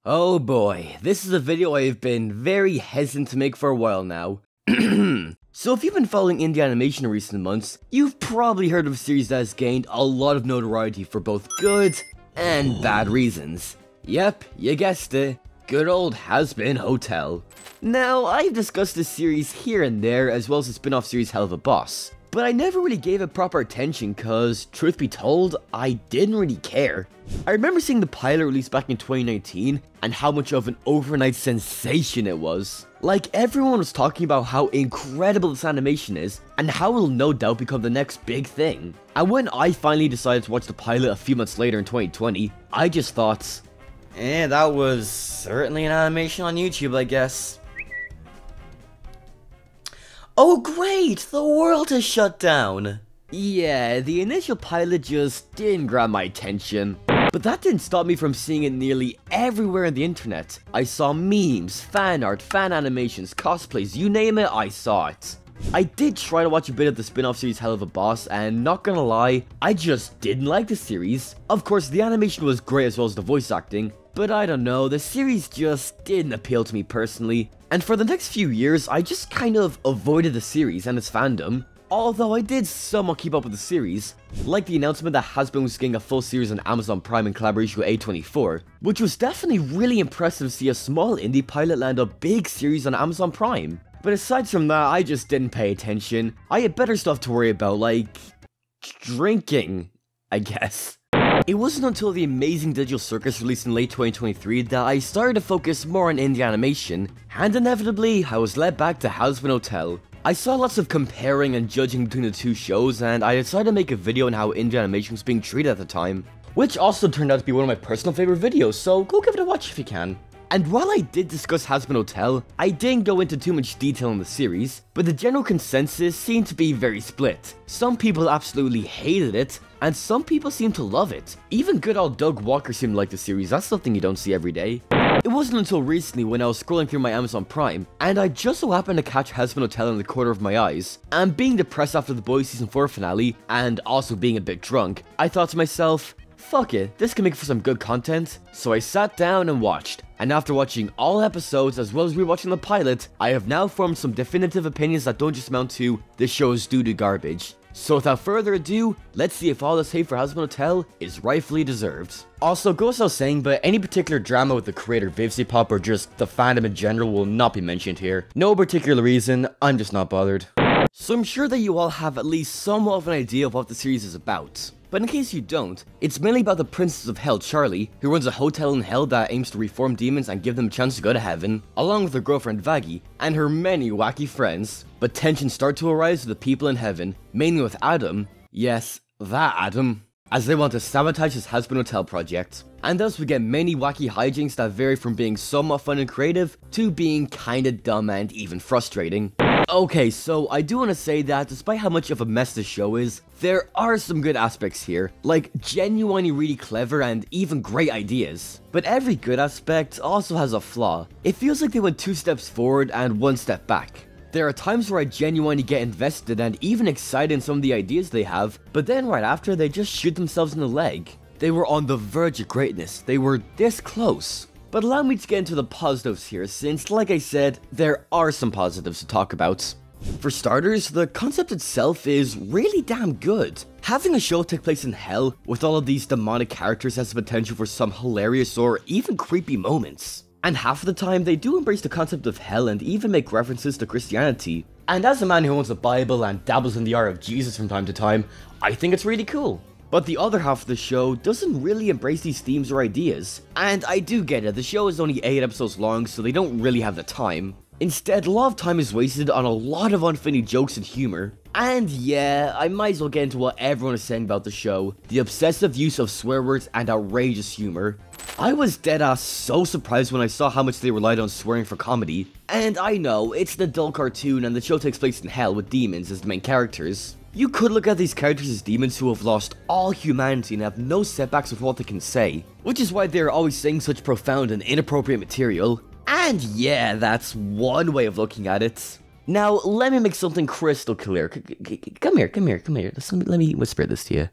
Oh boy, this is a video I've been very hesitant to make for a while now. So if you've been following indie animation in recent months, you've probably heard of a series that has gained a lot of notoriety for both good and bad reasons. Yep, you guessed it, good old Hazbin Hotel. Now, I've discussed this series here and there, as well as the spin-off series Hell of a Boss, but I never really gave it proper attention cause, truth be told, I didn't really care. I remember seeing the pilot released back in 2019 and how much of an overnight sensation it was. Like, everyone was talking about how incredible this animation is and how it will no doubt become the next big thing. And when I finally decided to watch the pilot a few months later in 2020, I just thought, that was certainly an animation on YouTube, I guess. Oh great, the world has shut down! Yeah, the initial pilot just didn't grab my attention. But that didn't stop me from seeing it nearly everywhere on the internet. I saw memes, fan art, fan animations, cosplays, you name it, I saw it. I did try to watch a bit of the spin-off series Hell of a Boss, and not gonna lie, I just didn't like the series. Of course, the animation was great as well as the voice acting, but I don't know, the series just didn't appeal to me personally. And for the next few years, I just kind of avoided the series and its fandom. Although I did somewhat keep up with the series, like the announcement that Hazbin was getting a full series on Amazon Prime in collaboration with A24, which was definitely really impressive to see a small indie pilot land a big series on Amazon Prime. But aside from that, I just didn't pay attention. I had better stuff to worry about, like drinking, I guess. It wasn't until The Amazing Digital Circus released in late 2023 that I started to focus more on indie animation, and inevitably, I was led back to Hazbin Hotel. I saw lots of comparing and judging between the two shows, and I decided to make a video on how indie animation was being treated at the time, which also turned out to be one of my personal favorite videos, so go give it a watch if you can. And while I did discuss Hazbin Hotel, I didn't go into too much detail in the series, but the general consensus seemed to be very split. Some people absolutely hated it, and some people seemed to love it. Even good old Doug Walker seemed to like the series, that's something you don't see every day. It wasn't until recently when I was scrolling through my Amazon Prime, and I just so happened to catch Hazbin Hotel in the corner of my eyes, and being depressed after the Boys Season 4 finale, and also being a bit drunk, I thought to myself, fuck it, this can make for some good content. So I sat down and watched, and after watching all episodes as well as rewatching the pilot, I have now formed some definitive opinions that don't just amount to this show is doo-doo garbage. So without further ado, let's see if all this hate for Hazbin Hotel is rightfully deserved. Also, goes without saying, but any particular drama with the creator Vivsipop or just the fandom in general will not be mentioned here. No particular reason, I'm just not bothered. So I'm sure that you all have at least somewhat of an idea of what the series is about. But in case you don't, it's mainly about the Princess of Hell, Charlie, who runs a hotel in hell that aims to reform demons and give them a chance to go to heaven, along with her girlfriend Vaggie, and her many wacky friends. But tensions start to arise with the people in heaven, mainly with Adam, yes, that Adam, as they want to sabotage his Hazbin Hotel project. And thus we get many wacky hijinks that vary from being somewhat fun and creative, to being kinda dumb and even frustrating. Okay, so I do want to say that despite how much of a mess this show is, there are some good aspects here, like genuinely really clever and even great ideas. But every good aspect also has a flaw. It feels like they went 2 steps forward and 1 step back. There are times where I genuinely get invested and even excited in some of the ideas they have, but then right after they just shoot themselves in the leg. They were on the verge of greatness, they were this close. But allow me to get into the positives here, since like I said, there are some positives to talk about. For starters, the concept itself is really damn good. Having a show take place in hell with all of these demonic characters has the potential for some hilarious or even creepy moments. And half of the time, they do embrace the concept of hell and even make references to Christianity. And as a man who owns a Bible and dabbles in the art of Jesus from time to time, I think it's really cool. But the other half of the show doesn't really embrace these themes or ideas. And I do get it, the show is only 8 episodes long, so they don't really have the time. Instead, a lot of time is wasted on a lot of unfunny jokes and humor. And yeah, I might as well get into what everyone is saying about the show, the obsessive use of swear words and outrageous humor. I was deadass so surprised when I saw how much they relied on swearing for comedy. And I know, it's an adult cartoon and the show takes place in hell with demons as the main characters. You could look at these characters as demons who have lost all humanity and have no setbacks with what they can say, which is why they're always saying such profound and inappropriate material. And yeah, that's one way of looking at it. Now, let me make something crystal clear. Come here. Let me whisper this to you.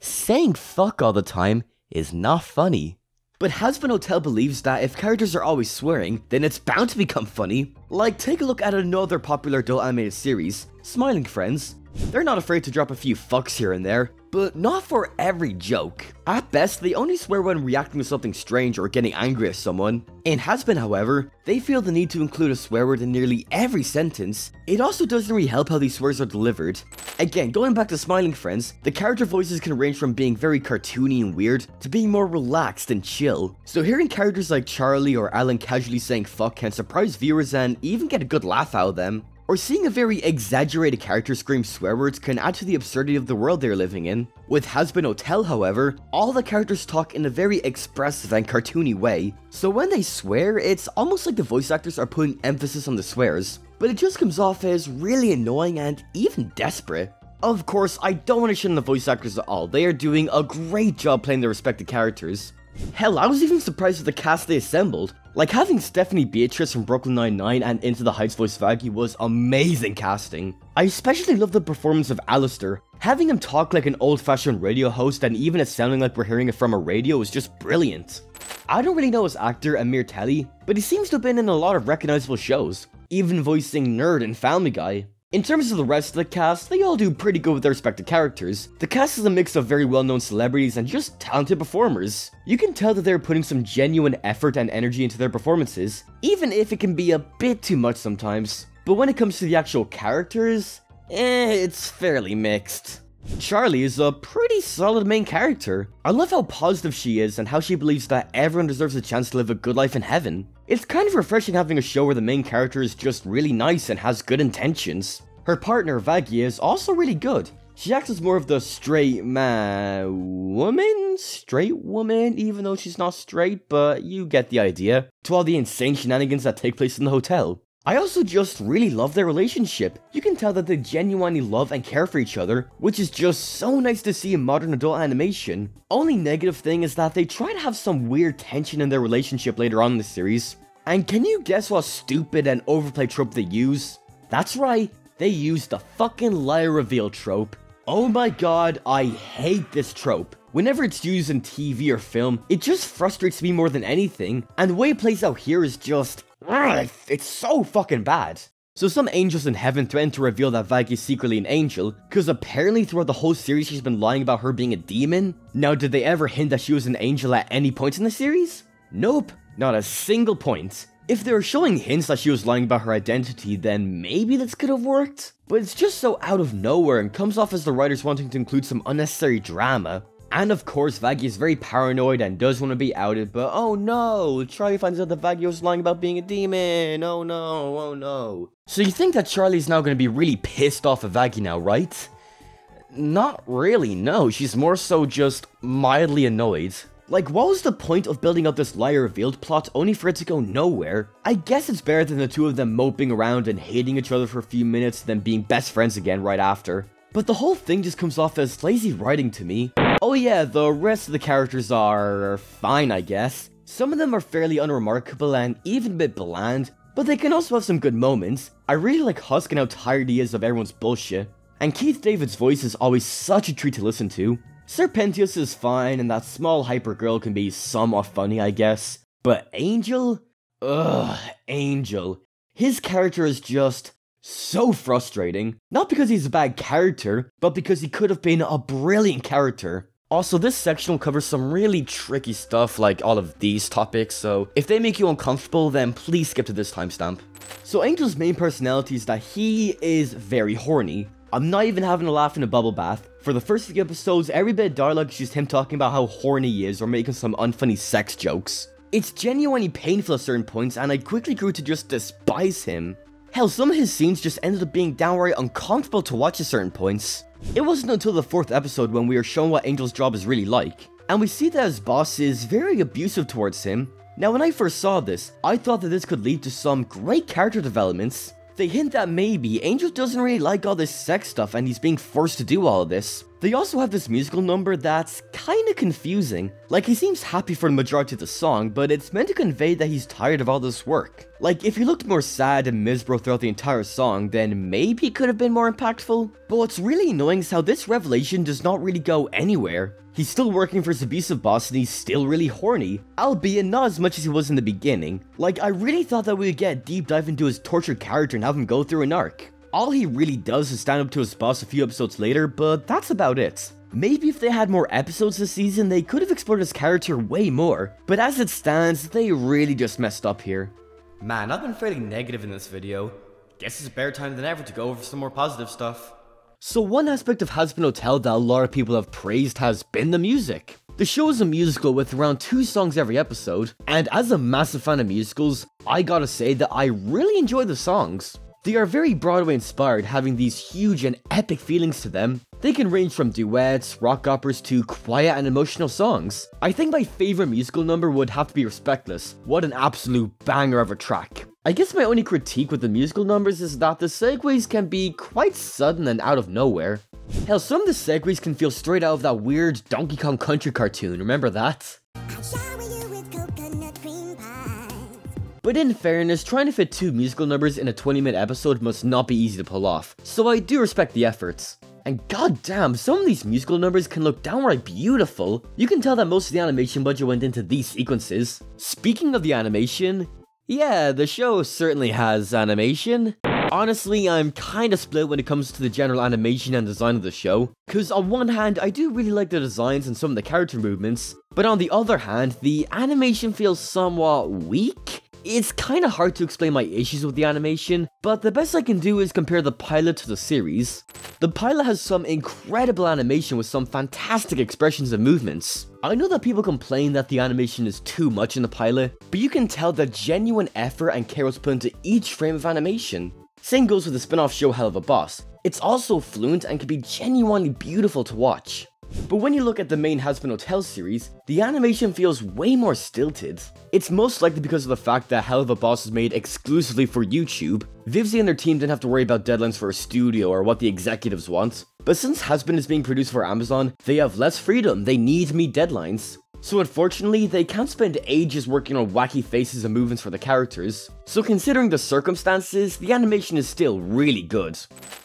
Saying fuck all the time is not funny. But Hazbin Hotel believes that if characters are always swearing, then it's bound to become funny. Like, take a look at another popular adult animated series, Smiling Friends. They're not afraid to drop a few fucks here and there, but not for every joke. At best, they only swear when reacting to something strange or getting angry at someone. In Hazbin, however, they feel the need to include a swear word in nearly every sentence. It also doesn't really help how these swears are delivered. Again, going back to Smiling Friends, the character voices can range from being very cartoony and weird to being more relaxed and chill. So hearing characters like Charlie or Alan casually saying fuck can surprise viewers and even get a good laugh out of them. Or seeing a very exaggerated character scream swear words can add to the absurdity of the world they're living in. With Hazbin Hotel, however, all the characters talk in a very expressive and cartoony way, so when they swear, it's almost like the voice actors are putting emphasis on the swears, but it just comes off as really annoying and even desperate. Of course, I don't want to shit on the voice actors at all, they are doing a great job playing their respective characters. Hell, I was even surprised with the cast they assembled. Like, having Stephanie Beatrice from Brooklyn Nine-Nine and Into the Heights voice Vaggie was amazing casting. I especially love the performance of Alistair. Having him talk like an old-fashioned radio host and even it sounding like we're hearing it from a radio is just brilliant. I don't really know his actor Amir Telly, but he seems to have been in a lot of recognizable shows, even voicing Nerd in Family Guy. In terms of the rest of the cast, they all do pretty good with their respective characters. The cast is a mix of very well-known celebrities and just talented performers. You can tell that they're putting some genuine effort and energy into their performances, even if it can be a bit too much sometimes. But when it comes to the actual characters, it's fairly mixed. Charlie is a pretty solid main character. I love how positive she is and how she believes that everyone deserves a chance to live a good life in heaven. It's kind of refreshing having a show where the main character is just really nice and has good intentions. Her partner, Vaggie, is also really good. She acts as more of the straight woman, even though she's not straight, but you get the idea, to all the insane shenanigans that take place in the hotel. I also just really love their relationship. You can tell that they genuinely love and care for each other, which is just so nice to see in modern adult animation. Only negative thing is that they try to have some weird tension in their relationship later on in the series. And can you guess what stupid and overplayed trope they use? That's right, they use the fucking liar reveal trope. Oh my god, I hate this trope. Whenever it's used in TV or film, it just frustrates me more than anything, and the way it plays out here is just... it's so fucking bad. So some angels in heaven threaten to reveal that Vaggie is secretly an angel, cause apparently throughout the whole series she's been lying about her being a demon. Now did they ever hint that she was an angel at any point in the series? Nope, not a single point. If they were showing hints that she was lying about her identity, then maybe this could have worked. But it's just so out of nowhere and comes off as the writers wanting to include some unnecessary drama. And of course, Vaggie is very paranoid and does want to be outed, but oh no, Charlie finds out that Vaggie was lying about being a demon, oh no, oh no. So you think that Charlie's now going to be really pissed off at Vaggie now, right? Not really, no, she's more so just mildly annoyed. Like, what was the point of building up this liar revealed plot only for it to go nowhere? I guess it's better than the two of them moping around and hating each other for a few minutes, then being best friends again right after. But the whole thing just comes off as lazy writing to me. Oh yeah, the rest of the characters are fine, I guess. Some of them are fairly unremarkable and even a bit bland, but they can also have some good moments. I really like Husk and how tired he is of everyone's bullshit. And Keith David's voice is always such a treat to listen to. Serpentius is fine, and that small hyper girl can be somewhat funny, I guess. But Angel? Ugh, Angel. His character is just so frustrating. Not because he's a bad character, but because he could have been a brilliant character. Also, this section will cover some really tricky stuff like all of these topics, so if they make you uncomfortable, then please skip to this timestamp. So Angel's main personality is that he is very horny. I'm not even having a laugh in a bubble bath. For the first few episodes, every bit of dialogue is just him talking about how horny he is or making some unfunny sex jokes. It's genuinely painful at certain points, and I quickly grew to just despise him. Hell, some of his scenes just ended up being downright uncomfortable to watch at certain points. It wasn't until the 4th episode when we are shown what Angel's job is really like, and we see that his boss is very abusive towards him. Now when I first saw this, I thought that this could lead to some great character developments. They hint that maybe Angel doesn't really like all this sex stuff and he's being forced to do all of this. They also have this musical number that's kinda confusing. Like, he seems happy for the majority of the song, but it's meant to convey that he's tired of all this work. Like, if he looked more sad and miserable throughout the entire song, then maybe it could have been more impactful. But what's really annoying is how this revelation does not really go anywhere. He's still working for his abusive boss and he's still really horny, albeit not as much as he was in the beginning. Like, I really thought that we would get a deep dive into his tortured character and have him go through an arc. All he really does is stand up to his boss a few episodes later, but that's about it. Maybe if they had more episodes this season, they could have explored his character way more, but as it stands, they really just messed up here. Man, I've been fairly negative in this video. Guess it's a better time than ever to go over some more positive stuff. So one aspect of Hazbin Hotel that a lot of people have praised has been the music. The show is a musical with around 2 songs every episode, and as a massive fan of musicals, I gotta say that I really enjoy the songs. They are very Broadway inspired, having these huge and epic feelings to them. They can range from duets, rock operas to quiet and emotional songs. I think my favorite musical number would have to be Respectless. What an absolute banger of a track. I guess my only critique with the musical numbers is that the segues can be quite sudden and out of nowhere. Hell, some of the segues can feel straight out of that weird Donkey Kong Country cartoon, remember that? But in fairness, trying to fit 2 musical numbers in a 20-minute episode must not be easy to pull off, so I do respect the efforts. And goddamn, some of these musical numbers can look downright beautiful. You can tell that most of the animation budget went into these sequences. Speaking of the animation, yeah, the show certainly has animation. Honestly, I'm kinda split when it comes to the general animation and design of the show, cause on one hand, I do really like the designs and some of the character movements, but on the other hand, the animation feels somewhat weak. It's kinda hard to explain my issues with the animation, but the best I can do is compare the pilot to the series. The pilot has some incredible animation with some fantastic expressions and movements. I know that people complain that the animation is too much in the pilot, but you can tell that genuine effort and care was put into each frame of animation. Same goes with the spin-off show Hell of a Boss. It's also fluent and can be genuinely beautiful to watch. But when you look at the main Hazbin Hotel series, the animation feels way more stilted. It's most likely because of the fact that Hell of a Boss is made exclusively for YouTube. Vivzy and their team didn't have to worry about deadlines for a studio or what the executives want. But since Hazbin is being produced for Amazon, they have less freedom, they need to meet deadlines. So unfortunately, they can't spend ages working on wacky faces and movements for the characters. So considering the circumstances, the animation is still really good.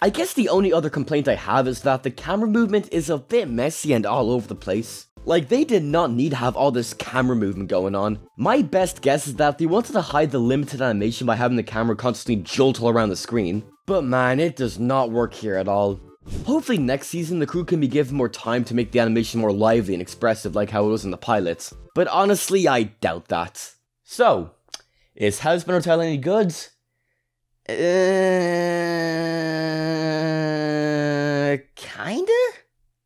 I guess the only other complaint I have is that the camera movement is a bit messy and all over the place. Like, they did not need to have all this camera movement going on. My best guess is that they wanted to hide the limited animation by having the camera constantly jolt all around the screen. But man, it does not work here at all. Hopefully next season the crew can be given more time to make the animation more lively and expressive like how it was in the pilots, but honestly I doubt that. So, is Hazbin Hotel any good? Kinda?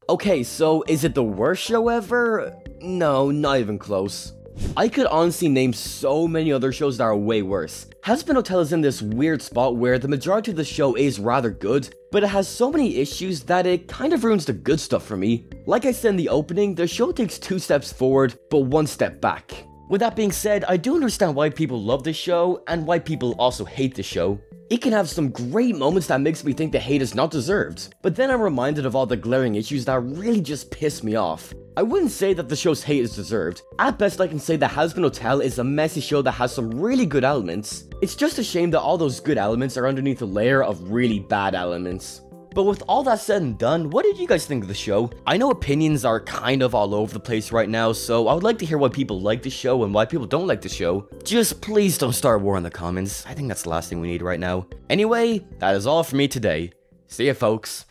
Okay, so is it the worst show ever? No, not even close. I could honestly name so many other shows that are way worse. Hazbin Hotel is in this weird spot where the majority of the show is rather good, but it has so many issues that it kind of ruins the good stuff for me. Like I said in the opening, the show takes 2 steps forward, but 1 step back. With that being said, I do understand why people love the show, and why people also hate the show. It can have some great moments that makes me think the hate is not deserved, but then I'm reminded of all the glaring issues that really just piss me off. I wouldn't say that the show's hate is deserved. At best I can say that Hazbin Hotel is a messy show that has some really good elements. It's just a shame that all those good elements are underneath a layer of really bad elements. But with all that said and done, what did you guys think of the show? I know opinions are kind of all over the place right now, so I would like to hear why people like the show and why people don't like the show. Just please don't start a war in the comments. I think that's the last thing we need right now. Anyway, that is all for me today. See ya, folks.